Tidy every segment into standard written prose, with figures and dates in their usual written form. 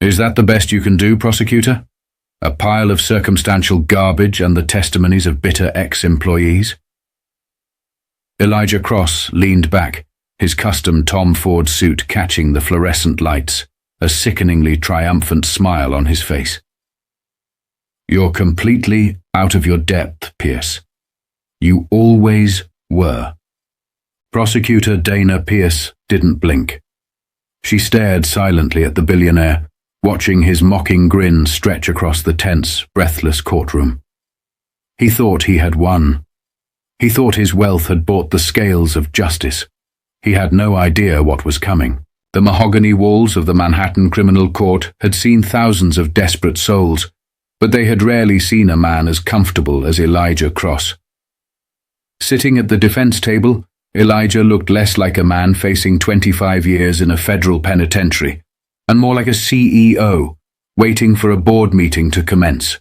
Is that the best you can do, prosecutor? A pile of circumstantial garbage and the testimonies of bitter ex-employees? Elijah Cross leaned back, his custom Tom Ford suit catching the fluorescent lights, a sickeningly triumphant smile on his face. You're completely out of your depth, Pierce. You always were. Prosecutor Dana Pierce didn't blink. She stared silently at the billionaire, watching his mocking grin stretch across the tense, breathless courtroom. He thought he had won. He thought his wealth had bought the scales of justice. He had no idea what was coming. The mahogany walls of the Manhattan Criminal Court had seen thousands of desperate souls, but they had rarely seen a man as comfortable as Elijah Cross. Sitting at the defense table, Elijah looked less like a man facing 25 years in a federal penitentiary, and more like a CEO, waiting for a board meeting to commence.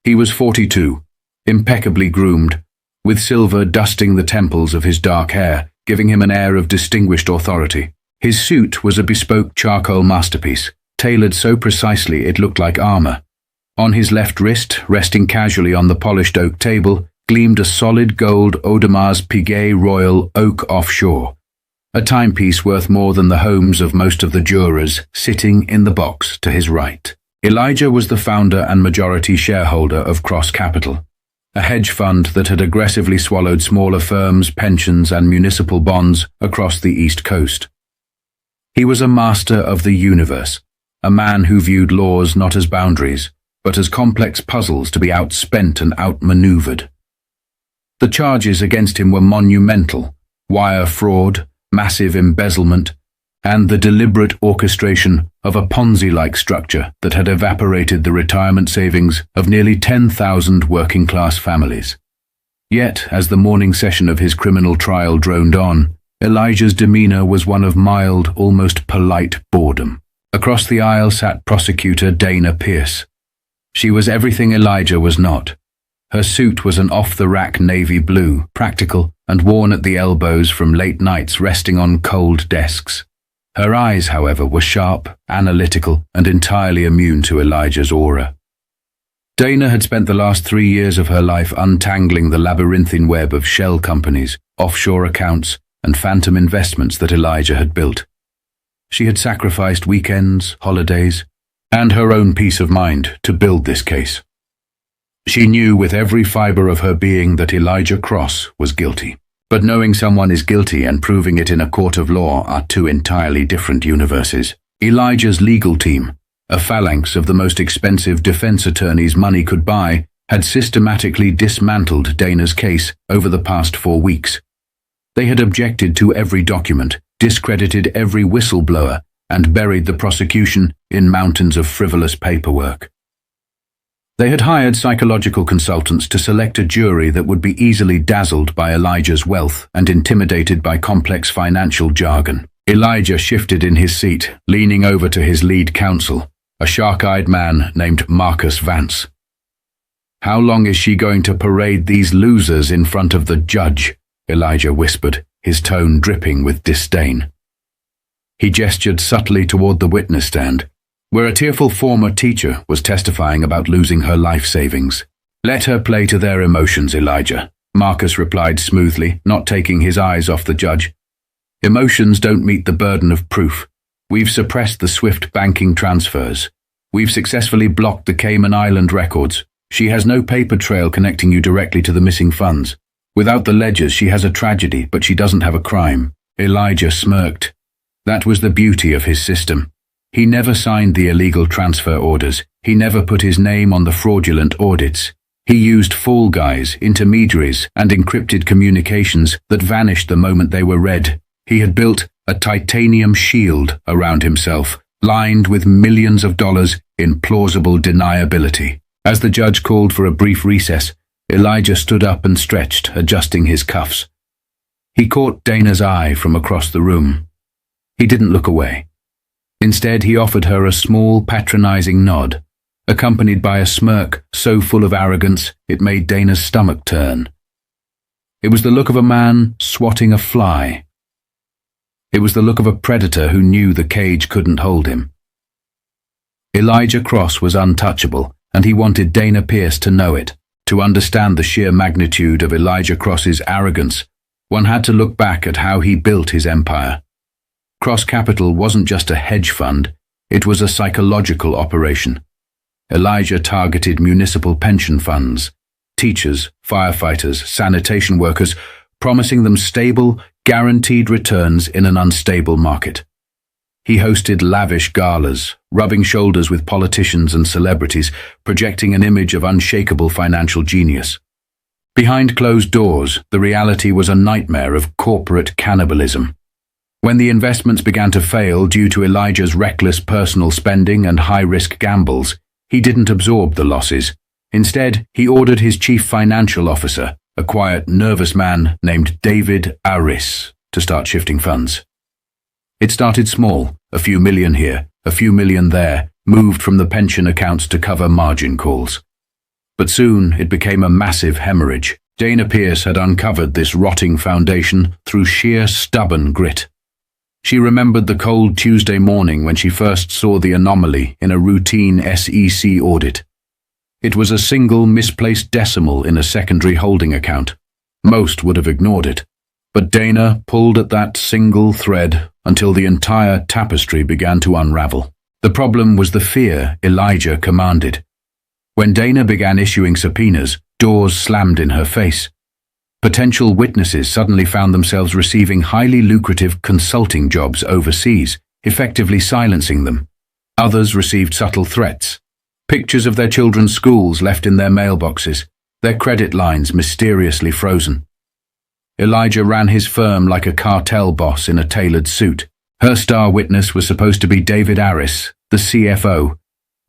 He was 42, impeccably groomed, with silver dusting the temples of his dark hair, giving him an air of distinguished authority. His suit was a bespoke charcoal masterpiece, tailored so precisely it looked like armor. On his left wrist, resting casually on the polished oak table, gleamed a solid gold Audemars Piguet Royal Oak Offshore, a timepiece worth more than the homes of most of the jurors sitting in the box to his right. Elijah was the founder and majority shareholder of Cross Capital, a hedge fund that had aggressively swallowed smaller firms, pensions, and municipal bonds across the East Coast. He was a master of the universe, a man who viewed laws not as boundaries, but as complex puzzles to be outspent and outmaneuvered. The charges against him were monumental: wire fraud, massive embezzlement, and the deliberate orchestration of a Ponzi-like structure that had evaporated the retirement savings of nearly 10,000 working-class families. Yet, as the morning session of his criminal trial droned on, Elijah's demeanor was one of mild, almost polite boredom. Across the aisle sat prosecutor Dana Pierce. She was everything Elijah was not. Her suit was an off-the-rack navy blue, practical and worn at the elbows from late nights resting on cold desks. Her eyes, however, were sharp, analytical, and entirely immune to Elijah's aura. Dana had spent the last 3 years of her life untangling the labyrinthine web of shell companies, offshore accounts, and phantom investments that Elijah had built. She had sacrificed weekends, holidays, and her own peace of mind to build this case. She knew with every fiber of her being that Elijah Cross was guilty. But knowing someone is guilty and proving it in a court of law are two entirely different universes. Elijah's legal team, a phalanx of the most expensive defense attorneys money could buy, had systematically dismantled Dana's case over the past 4 weeks. They had objected to every document, discredited every whistleblower, and buried the prosecution in mountains of frivolous paperwork. They had hired psychological consultants to select a jury that would be easily dazzled by Elijah's wealth and intimidated by complex financial jargon. Elijah shifted in his seat, leaning over to his lead counsel, a shark-eyed man named Marcus Vance. "How long is she going to parade these losers in front of the judge?" Elijah whispered, his tone dripping with disdain. He gestured subtly toward the witness stand, where a tearful former teacher was testifying about losing her life savings. "Let her play to their emotions, Elijah," Marcus replied smoothly, not taking his eyes off the judge. "Emotions don't meet the burden of proof. We've suppressed the SWIFT banking transfers. We've successfully blocked the Cayman Island records. She has no paper trail connecting you directly to the missing funds. Without the ledgers, she has a tragedy, but she doesn't have a crime." Elijah smirked. That was the beauty of his system. He never signed the illegal transfer orders. He never put his name on the fraudulent audits. He used fall guys, intermediaries, and encrypted communications that vanished the moment they were read. He had built a titanium shield around himself, lined with millions of dollars in plausible deniability. As the judge called for a brief recess, Elijah stood up and stretched, adjusting his cuffs. He caught Dana's eye from across the room. He didn't look away. Instead, he offered her a small, patronizing nod, accompanied by a smirk so full of arrogance it made Dana's stomach turn. It was the look of a man swatting a fly. It was the look of a predator who knew the cage couldn't hold him. Elijah Cross was untouchable, and he wanted Dana Pierce to know it. To understand the sheer magnitude of Elijah Cross's arrogance, one had to look back at how he built his empire. Cross Capital wasn't just a hedge fund, it was a psychological operation. Elijah targeted municipal pension funds, teachers, firefighters, sanitation workers, promising them stable, guaranteed returns in an unstable market. He hosted lavish galas, rubbing shoulders with politicians and celebrities, projecting an image of unshakable financial genius. Behind closed doors, the reality was a nightmare of corporate cannibalism. When the investments began to fail due to Elijah's reckless personal spending and high-risk gambles, he didn't absorb the losses. Instead, he ordered his chief financial officer, a quiet, nervous man named David Aris, to start shifting funds. It started small, a few million here, a few million there, moved from the pension accounts to cover margin calls. But soon it became a massive hemorrhage. Dana Pierce had uncovered this rotting foundation through sheer stubborn grit. She remembered the cold Tuesday morning when she first saw the anomaly in a routine SEC audit. It was a single misplaced decimal in a secondary holding account. Most would have ignored it, but Dana pulled at that single thread until the entire tapestry began to unravel. The problem was the fear Elijah commanded. When Dana began issuing subpoenas, doors slammed in her face. Potential witnesses suddenly found themselves receiving highly lucrative consulting jobs overseas, effectively silencing them. Others received subtle threats. Pictures of their children's schools left in their mailboxes, their credit lines mysteriously frozen. Elijah ran his firm like a cartel boss in a tailored suit. Her star witness was supposed to be David Aris, the CFO.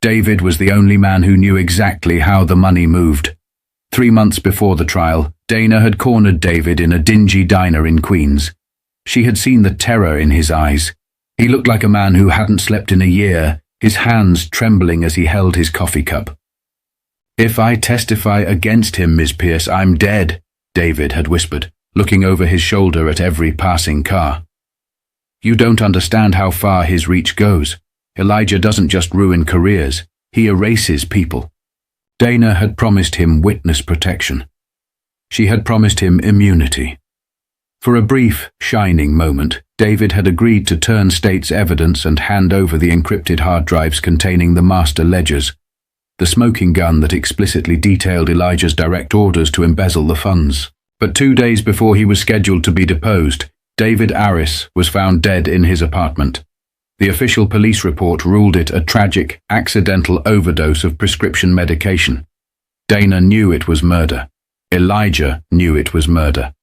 David was the only man who knew exactly how the money moved. 3 months before the trial, Dana had cornered David in a dingy diner in Queens. She had seen the terror in his eyes. He looked like a man who hadn't slept in a year, his hands trembling as he held his coffee cup. "If I testify against him, Miss Pierce, I'm dead," David had whispered, looking over his shoulder at every passing car. "You don't understand how far his reach goes. Elijah doesn't just ruin careers, he erases people." Dana had promised him witness protection. She had promised him immunity. For a brief, shining moment, David had agreed to turn state's evidence and hand over the encrypted hard drives containing the master ledgers, the smoking gun that explicitly detailed Elijah's direct orders to embezzle the funds. But 2 days before he was scheduled to be deposed, David Aris was found dead in his apartment. The official police report ruled it a tragic, accidental overdose of prescription medication. Dana knew it was murder. Elijah knew it was murder.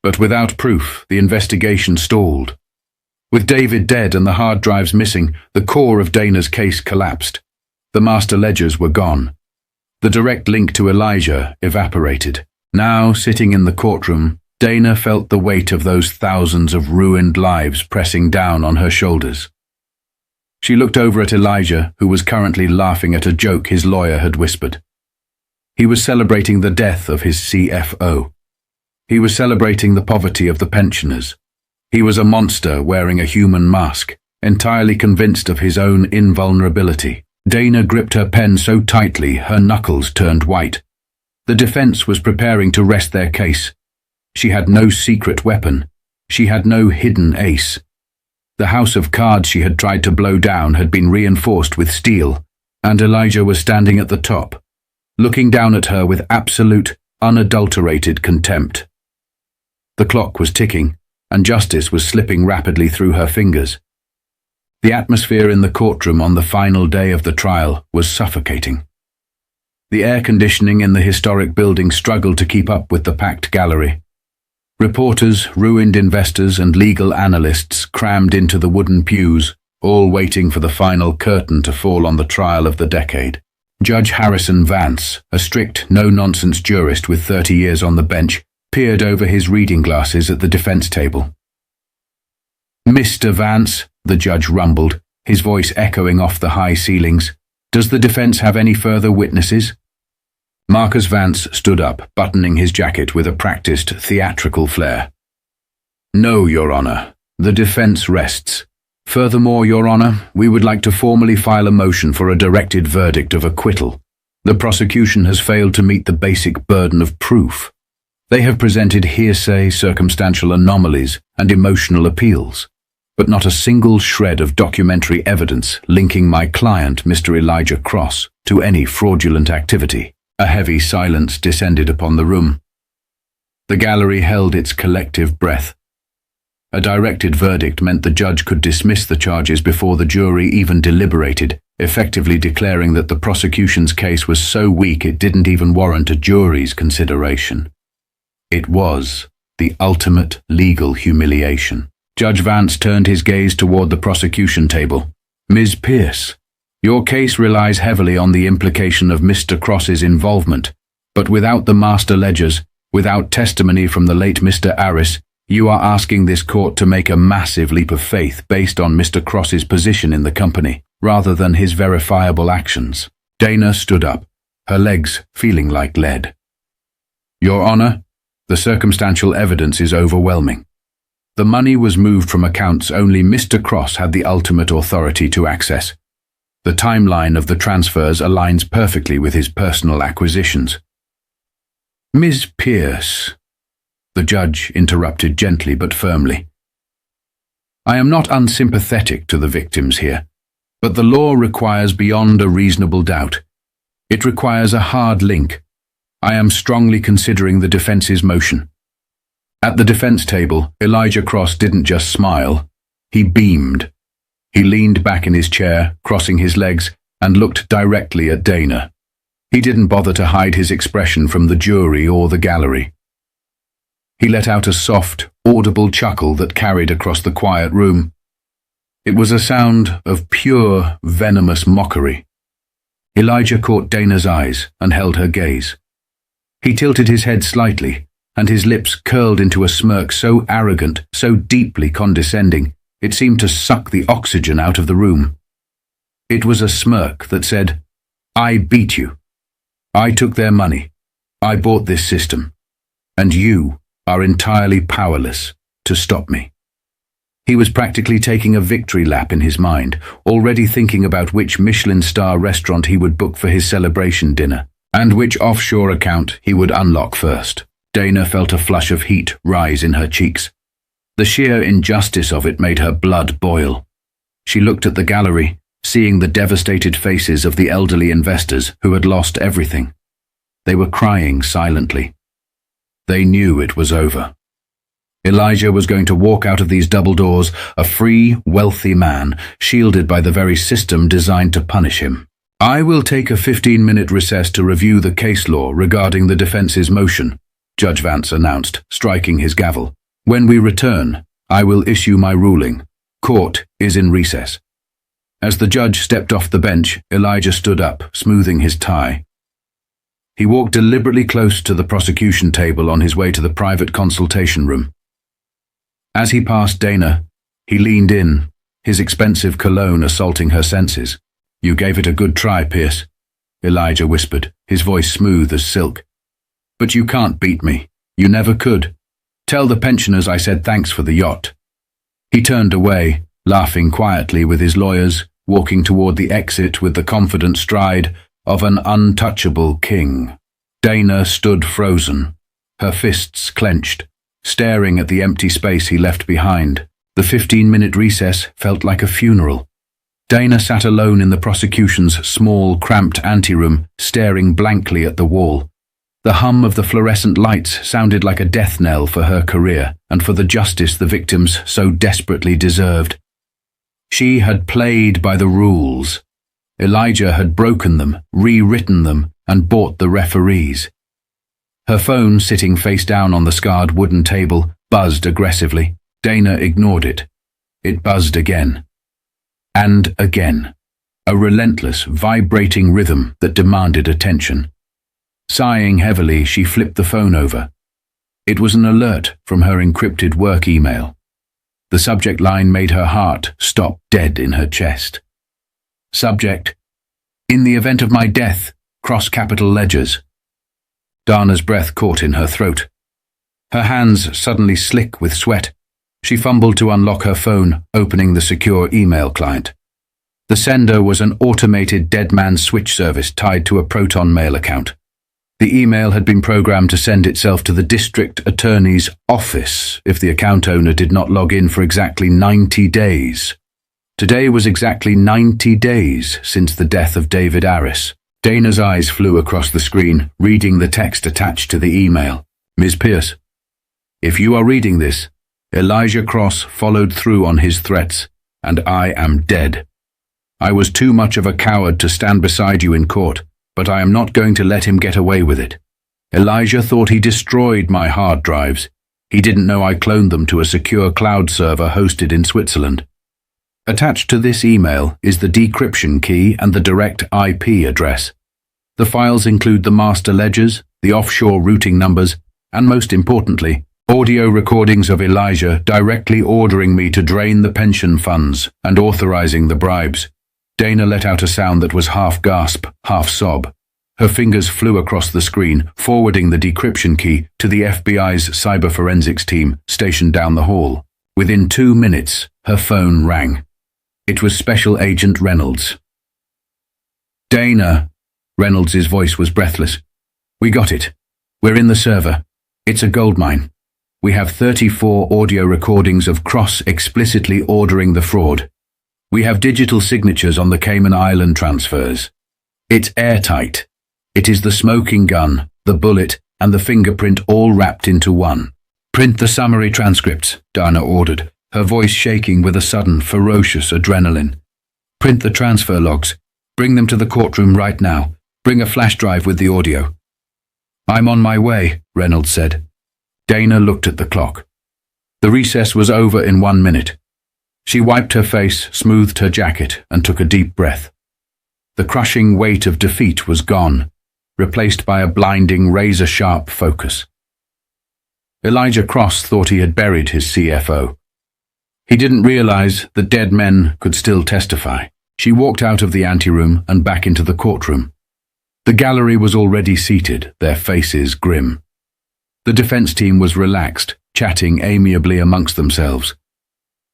But without proof, the investigation stalled. With David dead and the hard drives missing, the core of Dana's case collapsed. The master ledgers were gone. The direct link to Elijah evaporated. Now, sitting in the courtroom, Dana felt the weight of those thousands of ruined lives pressing down on her shoulders. She looked over at Elijah, who was currently laughing at a joke his lawyer had whispered. He was celebrating the death of his CFO. He was celebrating the poverty of the pensioners. He was a monster wearing a human mask, entirely convinced of his own invulnerability. Dana gripped her pen so tightly her knuckles turned white. The defense was preparing to rest their case. She had no secret weapon. She had no hidden ace. The house of cards she had tried to blow down had been reinforced with steel, and Elijah was standing at the top, looking down at her with absolute, unadulterated contempt. The clock was ticking, and justice was slipping rapidly through her fingers. The atmosphere in the courtroom on the final day of the trial was suffocating. The air conditioning in the historic building struggled to keep up with the packed gallery. Reporters, ruined investors, and legal analysts crammed into the wooden pews, all waiting for the final curtain to fall on the trial of the decade. Judge Harrison Vance, a strict, no-nonsense jurist with 30 years on the bench, peered over his reading glasses at the defense table. "Mr. Vance," the judge rumbled, his voice echoing off the high ceilings, "does the defense have any further witnesses?" Marcus Vance stood up, buttoning his jacket with a practiced, theatrical flair. "No, Your Honor. The defense rests. Furthermore, Your Honor, we would like to formally file a motion for a directed verdict of acquittal. The prosecution has failed to meet the basic burden of proof. They have presented hearsay, circumstantial anomalies, and emotional appeals, but not a single shred of documentary evidence linking my client, Mr. Elijah Cross, to any fraudulent activity. A heavy silence descended upon the room. The gallery held its collective breath. A directed verdict meant the judge could dismiss the charges before the jury even deliberated, effectively declaring that the prosecution's case was so weak it didn't even warrant a jury's consideration. It was the ultimate legal humiliation. Judge Vance turned his gaze toward the prosecution table. Ms. Pierce, your case relies heavily on the implication of Mr. Cross's involvement, but without the master ledgers, without testimony from the late Mr. Arris, you are asking this court to make a massive leap of faith based on Mr. Cross's position in the company, rather than his verifiable actions. Dana stood up, her legs feeling like lead. Your Honor, the circumstantial evidence is overwhelming. The money was moved from accounts only Mr. Cross had the ultimate authority to access. The timeline of the transfers aligns perfectly with his personal acquisitions. Ms. Pierce, the judge interrupted gently but firmly. I am not unsympathetic to the victims here, but the law requires beyond a reasonable doubt. It requires a hard link. I am strongly considering the defense's motion. At the defense table, Elijah Cross didn't just smile. He beamed. He leaned back in his chair, crossing his legs, and looked directly at Dana. He didn't bother to hide his expression from the jury or the gallery. He let out a soft, audible chuckle that carried across the quiet room. It was a sound of pure, venomous mockery. Elijah caught Dana's eyes and held her gaze. He tilted his head slightly, and his lips curled into a smirk so arrogant, so deeply condescending, it seemed to suck the oxygen out of the room. It was a smirk that said, I beat you. I took their money. I bought this system. And you are entirely powerless to stop me. He was practically taking a victory lap in his mind, already thinking about which Michelin star restaurant he would book for his celebration dinner, and which offshore account he would unlock first. Dana felt a flush of heat rise in her cheeks. The sheer injustice of it made her blood boil. She looked at the gallery, seeing the devastated faces of the elderly investors who had lost everything. They were crying silently. They knew it was over. Elijah was going to walk out of these double doors a free, wealthy man, shielded by the very system designed to punish him. I will take a 15-minute recess to review the case law regarding the defense's motion, Judge Vance announced, striking his gavel. When we return, I will issue my ruling. Court is in recess. As the judge stepped off the bench, Elijah stood up, smoothing his tie. He walked deliberately close to the prosecution table on his way to the private consultation room. As he passed Dana, he leaned in, his expensive cologne assaulting her senses. You gave it a good try, Pierce, Elijah whispered, his voice smooth as silk. But you can't beat me. You never could. Tell the pensioners I said thanks for the yacht. He turned away, laughing quietly with his lawyers, walking toward the exit with the confident stride of an untouchable king. Dana stood frozen, her fists clenched, staring at the empty space he left behind. The 15-minute recess felt like a funeral. Dana sat alone in the prosecution's small, cramped anteroom, staring blankly at the wall. The hum of the fluorescent lights sounded like a death knell for her career and for the justice the victims so desperately deserved. She had played by the rules. Elijah had broken them, rewritten them, and bought the referees. Her phone, sitting face down on the scarred wooden table, buzzed aggressively. Dana ignored it. It buzzed again. And again. A relentless, vibrating rhythm that demanded attention. Sighing heavily, she flipped the phone over. It was an alert from her encrypted work email. The subject line made her heart stop dead in her chest. Subject: In the event of my death, cross capital ledgers. Dana's breath caught in her throat. Her hands suddenly slick with sweat. She fumbled to unlock her phone, opening the secure email client. The sender was an automated dead man switch service tied to a Proton Mail account. The email had been programmed to send itself to the district attorney's office if the account owner did not log in for exactly 90 days. Today was exactly 90 days since the death of David Arris. Dana's eyes flew across the screen, reading the text attached to the email. Ms. Pierce, if you are reading this, Elijah Cross followed through on his threats, and I am dead. I was too much of a coward to stand beside you in court, but I am not going to let him get away with it. Elijah thought he destroyed my hard drives. He didn't know I cloned them to a secure cloud server hosted in Switzerland. Attached to this email is the decryption key and the direct IP address. The files include the master ledgers, the offshore routing numbers, and most importantly, audio recordings of Elijah directly ordering me to drain the pension funds and authorizing the bribes. Dana let out a sound that was half gasp, half sob. Her fingers flew across the screen, forwarding the decryption key to the FBI's cyber forensics team stationed down the hall. Within 2 minutes, her phone rang. It was Special Agent Reynolds. Dana, Reynolds' voice was breathless. We got it. We're in the server. It's a goldmine. We have 34 audio recordings of Cross explicitly ordering the fraud. We have digital signatures on the Cayman Island transfers. It's airtight. It is the smoking gun, the bullet, and the fingerprint all wrapped into one. Print the summary transcripts, Dana ordered, her voice shaking with a sudden, ferocious adrenaline. Print the transfer logs. Bring them to the courtroom right now. Bring a flash drive with the audio. I'm on my way, Reynolds said. Dana looked at the clock. The recess was over in 1 minute. She wiped her face, smoothed her jacket, and took a deep breath. The crushing weight of defeat was gone, replaced by a blinding, razor-sharp focus. Elijah Cross thought he had buried his CFO. He didn't realize that dead men could still testify. She walked out of the anteroom and back into the courtroom. The gallery was already seated, their faces grim. The defense team was relaxed, chatting amiably amongst themselves.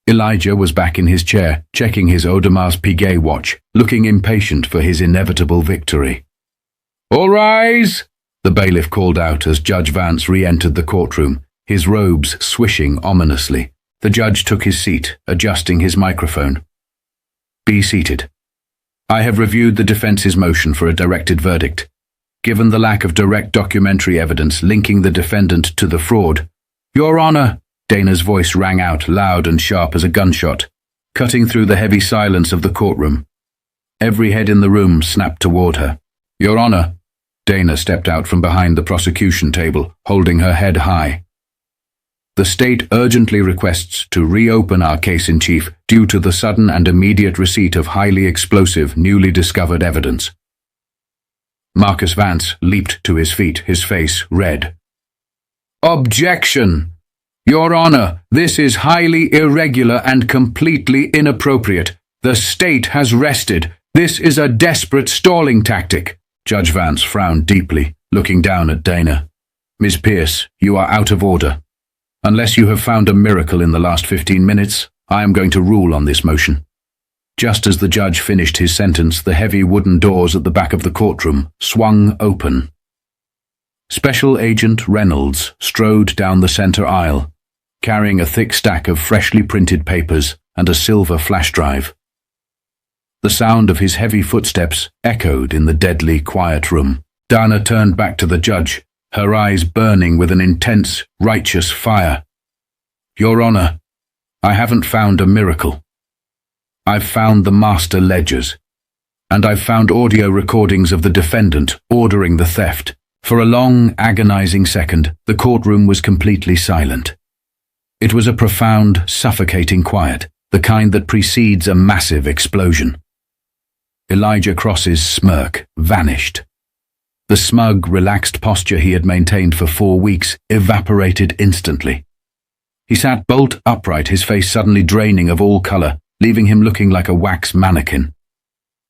Elijah was back in his chair, checking his Audemars Piguet watch, looking impatient for his inevitable victory. All rise! The bailiff called out as Judge Vance re-entered the courtroom, his robes swishing ominously. The judge took his seat, adjusting his microphone. Be seated. I have reviewed the defense's motion for a directed verdict. Given the lack of direct documentary evidence linking the defendant to the fraud, Your Honor, Dana's voice rang out loud and sharp as a gunshot, cutting through the heavy silence of the courtroom. Every head in the room snapped toward her. Your Honor, Dana stepped out from behind the prosecution table, holding her head high. The state urgently requests to reopen our case in chief due to the sudden and immediate receipt of highly explosive, newly discovered evidence. Marcus Vance leaped to his feet, his face red. Objection! Your Honor, this is highly irregular and completely inappropriate. The state has rested. This is a desperate stalling tactic. Judge Vance frowned deeply, looking down at Dana. Ms. Pierce, you are out of order. Unless you have found a miracle in the last 15 minutes, I am going to rule on this motion. Just as the judge finished his sentence, the heavy wooden doors at the back of the courtroom swung open. Special Agent Reynolds strode down the center aisle, carrying a thick stack of freshly printed papers and a silver flash drive. The sound of his heavy footsteps echoed in the deadly quiet room. Dana turned back to the judge, her eyes burning with an intense, righteous fire. Your Honor, I haven't found a miracle. I've found the master ledgers, and I've found audio recordings of the defendant ordering the theft. For a long, agonizing second, the courtroom was completely silent. It was a profound, suffocating quiet, the kind that precedes a massive explosion. Elijah Cross's smirk vanished. The smug, relaxed posture he had maintained for 4 weeks evaporated instantly. He sat bolt upright, his face suddenly draining of all color, leaving him looking like a wax mannequin.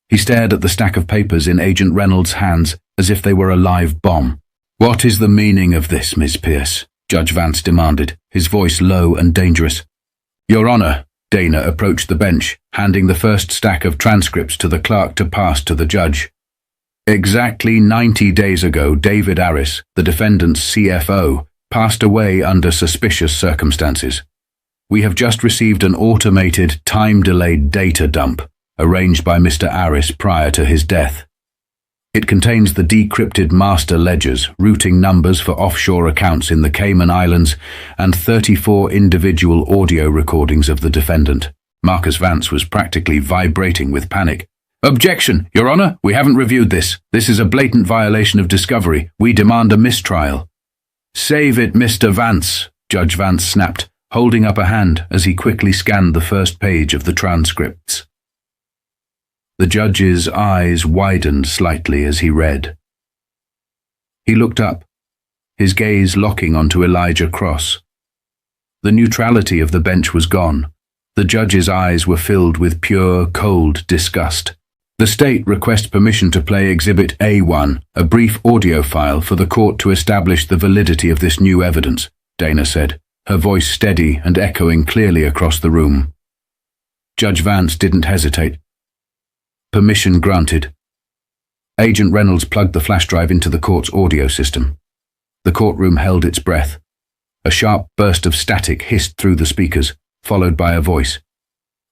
He stared at the stack of papers in Agent Reynolds' hands as if they were a live bomb. What is the meaning of this, Miss Pierce? Judge Vance demanded, his voice low and dangerous. Your Honor, Dana approached the bench, handing the first stack of transcripts to the clerk to pass to the judge. Exactly 90 days ago, David Harris, the defendant's CFO, passed away under suspicious circumstances. We have just received an automated, time-delayed data dump arranged by Mr. Harris prior to his death. It contains the decrypted master ledgers, routing numbers for offshore accounts in the Cayman Islands, and 34 individual audio recordings of the defendant. Marcus Vance was practically vibrating with panic. Objection, Your Honor, we haven't reviewed this. This is a blatant violation of discovery. We demand a mistrial. Save it, Mr. Vance, Judge Vance snapped, holding up a hand as he quickly scanned the first page of the transcripts. The judge's eyes widened slightly as he read. He looked up, his gaze locking onto Elijah Cross. The neutrality of the bench was gone. The judge's eyes were filled with pure, cold disgust. The state requests permission to play Exhibit A1, a brief audio file for the court to establish the validity of this new evidence, Dana said, her voice steady and echoing clearly across the room. Judge Vance didn't hesitate. Permission granted. Agent Reynolds plugged the flash drive into the court's audio system. The courtroom held its breath. A sharp burst of static hissed through the speakers, followed by a voice.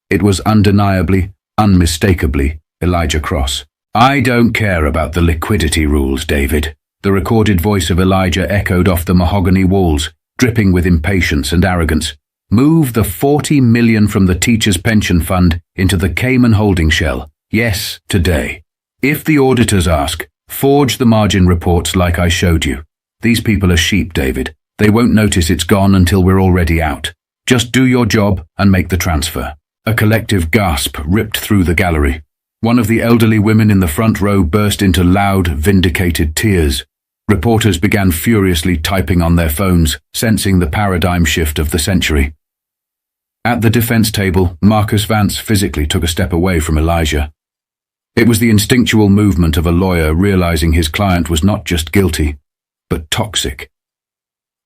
It was undeniably, unmistakably, Elijah Cross. I don't care about the liquidity rules, David. The recorded voice of Elijah echoed off the mahogany walls, dripping with impatience and arrogance. Move the $40 million from the teacher's pension fund into the Cayman holding shell. Yes, today. If the auditors ask, forge the margin reports like I showed you. These people are sheep, David. They won't notice it's gone until we're already out. Just do your job and make the transfer. A collective gasp ripped through the gallery. One of the elderly women in the front row burst into loud, vindicated tears. Reporters began furiously typing on their phones, sensing the paradigm shift of the century. At the defense table, Marcus Vance physically took a step away from Elijah. It was the instinctual movement of a lawyer realizing his client was not just guilty, but toxic.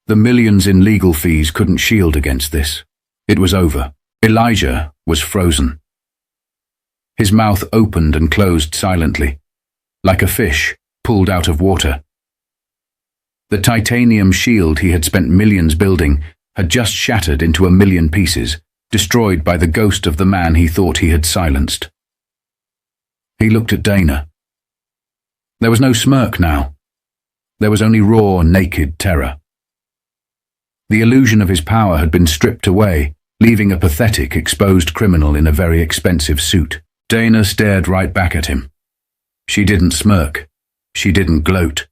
The millions in legal fees couldn't shield against this. It was over. Elijah was frozen. His mouth opened and closed silently, like a fish pulled out of water. The titanium shield he had spent millions building had just shattered into 1,000,000 pieces, destroyed by the ghost of the man he thought he had silenced. He looked at Dana. There was no smirk now. There was only raw, naked terror. The illusion of his power had been stripped away, leaving a pathetic, exposed criminal in a very expensive suit. Dana stared right back at him. She didn't smirk. She didn't gloat.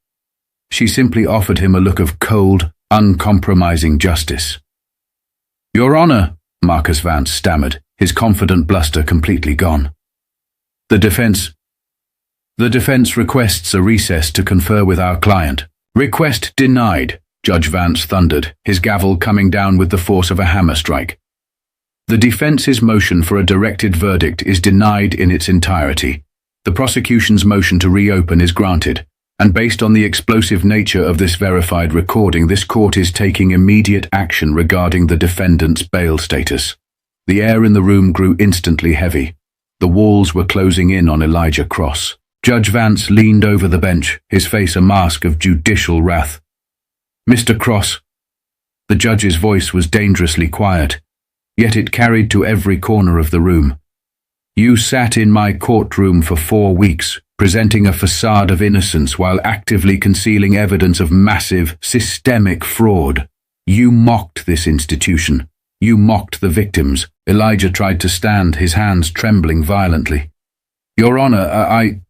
She simply offered him a look of cold, uncompromising justice. Your Honor, Marcus Vance stammered, his confident bluster completely gone. The defense requests a recess to confer with our client. Request denied, Judge Vance thundered, his gavel coming down with the force of a hammer strike. The defense's motion for a directed verdict is denied in its entirety. The prosecution's motion to reopen is granted, and based on the explosive nature of this verified recording, this court is taking immediate action regarding the defendant's bail status. The air in the room grew instantly heavy. The walls were closing in on Elijah Cross. Judge Vance leaned over the bench, his face a mask of judicial wrath. Mr. Cross. The judge's voice was dangerously quiet, yet it carried to every corner of the room. You sat in my courtroom for 4 weeks, presenting a facade of innocence while actively concealing evidence of massive, systemic fraud. You mocked this institution. You mocked the victims. Elijah tried to stand, his hands trembling violently. Your Honor,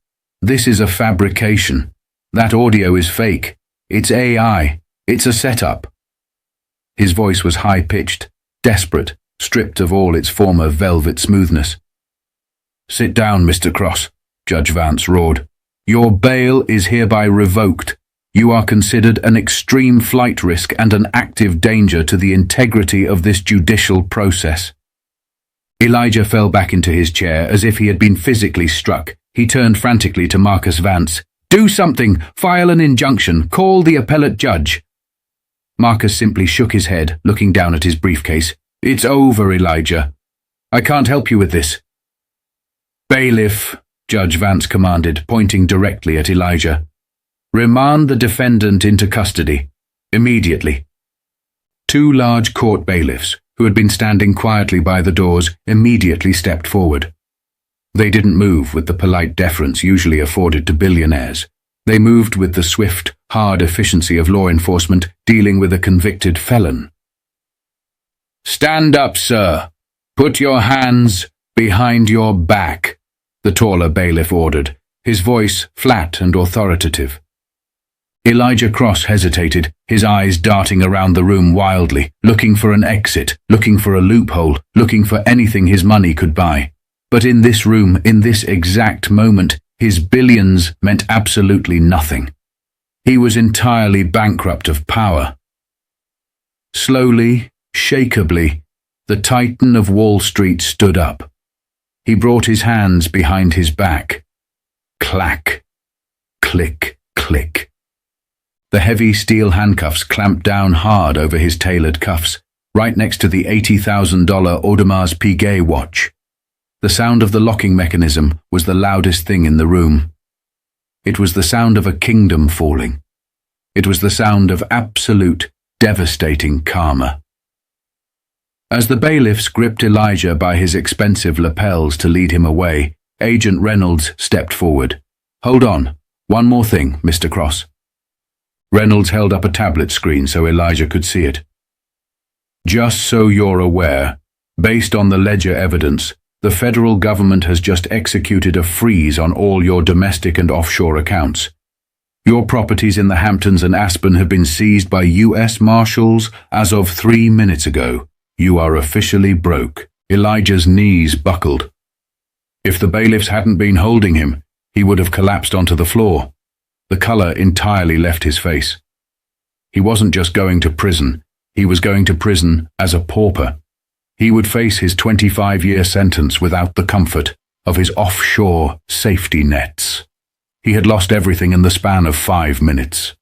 this is a fabrication. That audio is fake. It's AI. It's a setup. His voice was high-pitched, desperate, stripped of all its former velvet smoothness. Sit down, Mr. Cross, Judge Vance roared. Your bail is hereby revoked. You are considered an extreme flight risk and an active danger to the integrity of this judicial process. Elijah fell back into his chair as if he had been physically struck. He turned frantically to Marcus Vance. Do something! File an injunction! Call the appellate judge! Marcus simply shook his head, looking down at his briefcase. "It's over, Elijah. I can't help you with this." "Bailiff," Judge Vance commanded, pointing directly at Elijah. "Remand the defendant into custody. Immediately." Two large court bailiffs, who had been standing quietly by the doors, immediately stepped forward. They didn't move with the polite deference usually afforded to billionaires. They moved with the swift, hard efficiency of law enforcement dealing with a convicted felon. "Stand up, sir. Put your hands behind your back," the taller bailiff ordered, his voice flat and authoritative. Elijah Cross hesitated, his eyes darting around the room wildly, looking for an exit, looking for a loophole, looking for anything his money could buy. But in this room, in this exact moment, his billions meant absolutely nothing. He was entirely bankrupt of power. Slowly, shakably, the Titan of Wall Street stood up. He brought his hands behind his back. Clack, click, click. The heavy steel handcuffs clamped down hard over his tailored cuffs, right next to the $80,000 Audemars Piguet watch. The sound of the locking mechanism was the loudest thing in the room. It was the sound of a kingdom falling. It was the sound of absolute, devastating karma. As the bailiffs gripped Elijah by his expensive lapels to lead him away, Agent Reynolds stepped forward. "Hold on. One more thing, Mr. Cross." Reynolds held up a tablet screen so Elijah could see it. "Just so you're aware, based on the ledger evidence, the federal government has just executed a freeze on all your domestic and offshore accounts. Your properties in the Hamptons and Aspen have been seized by U.S. Marshals as of 3 minutes ago. You are officially broke." Elijah's knees buckled. If the bailiffs hadn't been holding him, he would have collapsed onto the floor. The color entirely left his face. He wasn't just going to prison, he was going to prison as a pauper. He would face his 25-year sentence without the comfort of his offshore safety nets. He had lost everything in the span of 5 minutes.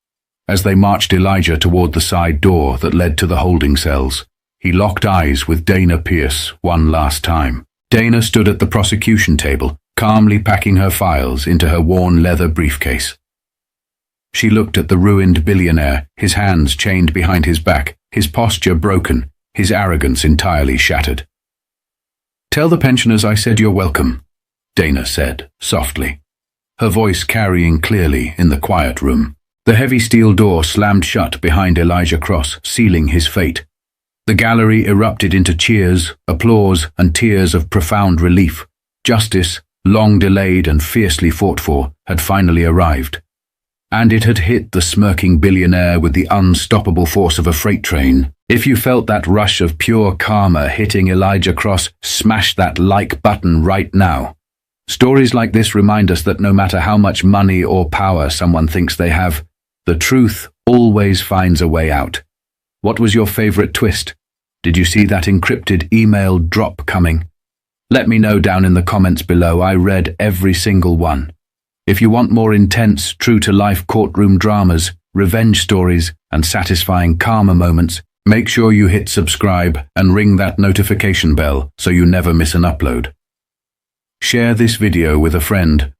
As they marched Elijah toward the side door that led to the holding cells, he locked eyes with Dana Pierce one last time. Dana stood at the prosecution table, calmly packing her files into her worn leather briefcase. She looked at the ruined billionaire, his hands chained behind his back, his posture broken, his arrogance entirely shattered. "Tell the pensioners I said you're welcome," Dana said, softly, her voice carrying clearly in the quiet room. The heavy steel door slammed shut behind Elijah Cross, sealing his fate. The gallery erupted into cheers, applause, and tears of profound relief. Justice, long delayed and fiercely fought for, had finally arrived. And it had hit the smirking billionaire with the unstoppable force of a freight train. If you felt that rush of pure karma hitting Elijah Cross, smash that like button right now. Stories like this remind us that no matter how much money or power someone thinks they have, the truth always finds a way out. What was your favorite twist? Did you see that encrypted email drop coming? Let me know down in the comments below. I read every single one. If you want more intense, true-to-life courtroom dramas, revenge stories, and satisfying karma moments, make sure you hit subscribe and ring that notification bell so you never miss an upload. Share this video with a friend